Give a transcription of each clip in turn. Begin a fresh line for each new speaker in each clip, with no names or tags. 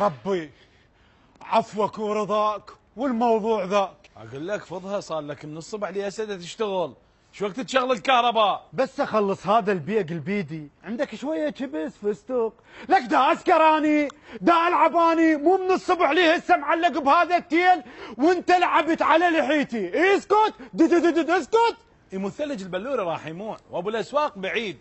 ربي عفوك ورضاك والموضوع ذاك.
اقول لك فضها، صار لك من الصبح لهسه تشتغل، شو وقت تشغل الكهرباء؟
بس اخلص هذا البيق البيدي، عندك شويه كبس فستق، لك دا اسكراني دا العباني، مو من الصبح لي هسه معلق بهذا التيل وانت لعبت على لحيتي. اسكت اسكت.
يمو ثلج البلوري راح يموع، وابو الاسواق بعيد،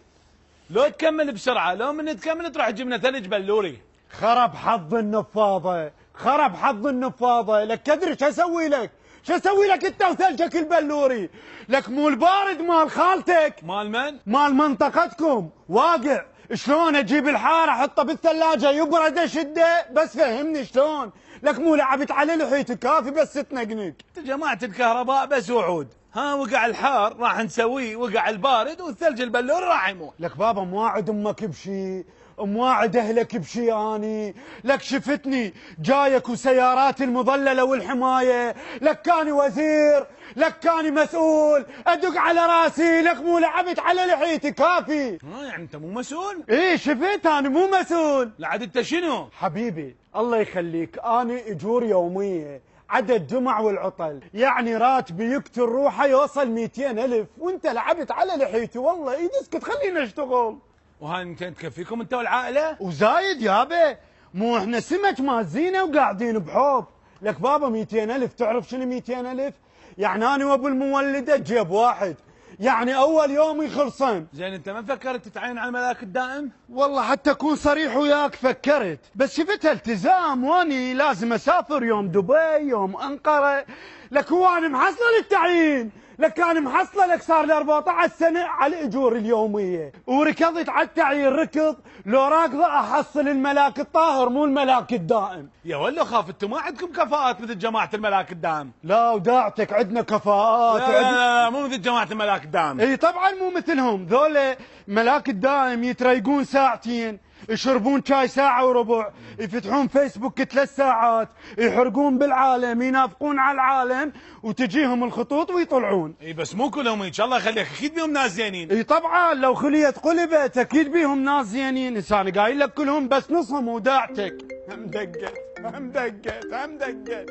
لو تكمل بسرعه، لو من تكمل تروح تجيب لنا ثلج بلوري.
خرب حظ النفاضه، خرب حظ النفاضه، لك تدري شو اسوي لك؟ شو اسوي لك انت وثلجك البلوري؟ لك مو البارد مال خالتك،
مال من؟
مال منطقتكم واقع، شلون اجيب الحار احطه بالثلاجه يبرد اشده؟ بس فهمني شلون؟ لك مو لعبت على لحيتك كافي بس تنقنق.
انت جمعت الكهرباء بس وعود، ها وقع الحار راح نسويه، وقع البارد والثلج البلوري راح يموت.
لك بابا مواعد امك بشي، مواعد اهلك بشي اني، لك شفتني جايك وسيارات المظلله والحمايه، لك كاني وزير، لك كاني مسؤول، ادق على راسي، لك مو لعبت على لحيتي كافي.
يعني انت مو مسؤول؟
ايه شفت انا مو مسؤول.
لعد انت شنو؟
حبيبي الله يخليك، اني اجور يوميه، عدد جمع والعطل، يعني راتبي يقتل روحه يوصل 200,000 وانت لعبت على لحيتي. والله ايد اسكت خلينا اشتغل.
وهاي 200 تكفيكم انت والعائله؟
وزايد يابا، مو احنا سمك مازينه وقاعدين بحب. لك بابا 200,000، تعرف شنو 200,000؟ يعني انا وابو المولده جيب واحد، يعني اول يومي خلصان.
زين انت ما فكرت تتعين على الملاك الدائم؟
والله حتى اكون صريح وياك فكرت، بس شفتها التزام واني لازم اسافر يوم دبي يوم انقره. لك هو انا محصله للتعيين، لك انا محصله، لك صار لي 14 سنه على الاجور اليوميه، وركضت على التعيين ركض، لو راكضه احصل الملاك الطاهر مو الملاك الدائم.
يا ولا خاف انتم ما عندكم كفاءات مثل جماعه الملاك الدائم.
لا وداعتك عندنا كفاءات.
لا مو مثل جماعه الملاك الدائم.
اي طبعا مو مثلهم، ذولا ملاك الدائم يتريقون ساعتين، يشربون شاي ساعة وربع، يفتحون فيسبوك 3 ساعات، يحرقون بالعالم، ينافقون على العالم، وتجيهم الخطوط ويطلعون.
اي بس مو كلهم ان شاء الله يخليك، اكيد بيهم ناس زينين.
اي طبعا لو خليت قلبت اكيد بيهم ناس زينين، انسان قايل لك كلهم بس نصهم وداعتك. هم دقت هم دقت هم دقت.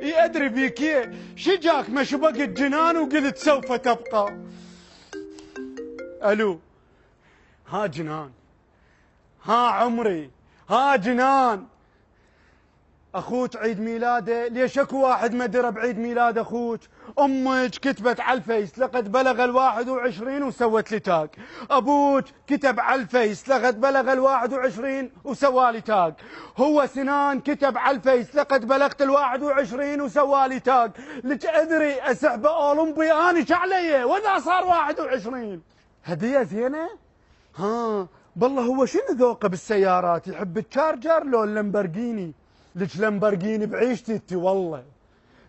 اي ادري بيك، شجاك ما شبقت جنان وقلت سوف تبقى. الو، ها جنان، ها عمري، ها جنان، اخوك عيد ميلاده، ليش اكو واحد ما درى بعيد ميلاد اخوك؟ امك كتبت على الفيس لقد بلغ 21 وسوت لي تاج، ابوك كتب على الفيس لقد بلغ 21 وسوى لي تاج، هو سنان كتب على الفيس لقد بلغت 21 وسوى لي تاج، لك ادري اسحبه اولمبي اني شعليه واذا صار 21. هديه زينه؟ ها بالله هو شنو ذوقه بالسيارات؟ يحب التشارجر لو اللمبرجيني؟ لك لمبرجيني بعيشتي انت والله.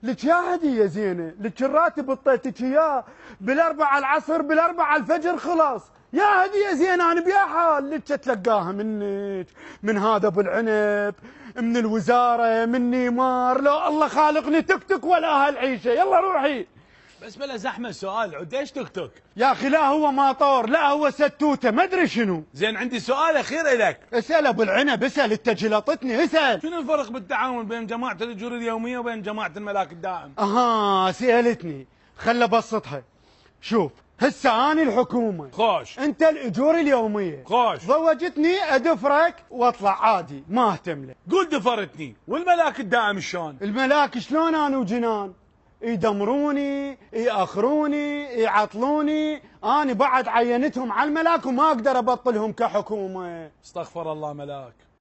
لك يا هديه زينه، لك الراتب اعطيتك اياه بالاربعه العصر بالاربعه الفجر خلاص. يا هديه زينه انا بيا حال، لك تلقاها منك، من هذا ابو العنب، من الوزاره، من نيمار، لو الله خالقني تكتك ولا هالعيشه. يلا روحي.
بس بلا زحمه سؤال، عد ايش تكتك؟
يا اخي لا هو ماطور، لا هو ستوته، ما ادري شنو.
زين عندي سؤال اخير لك.
اسال ابو العنب، اسال انت جلطتني، اسال.
شنو الفرق بالتعاون بين جماعه الاجور اليوميه وبين جماعه الملاك الدائم؟
اها سالتني، خل ابسطها. شوف هسه اني الحكومه،
خوش.
انت الاجور اليوميه،
خوش.
ضوجتني ادفرك واطلع عادي ما اهتم لك.
قول دفرتني، والملاك الدائم شلون؟
الملاك شلون انا وجنان؟ يدمروني، ياخروني، يعطلوني، اني بعد عينتهم على الملاك وما اقدر ابطلهم كحكومه.
استغفر الله ملاك.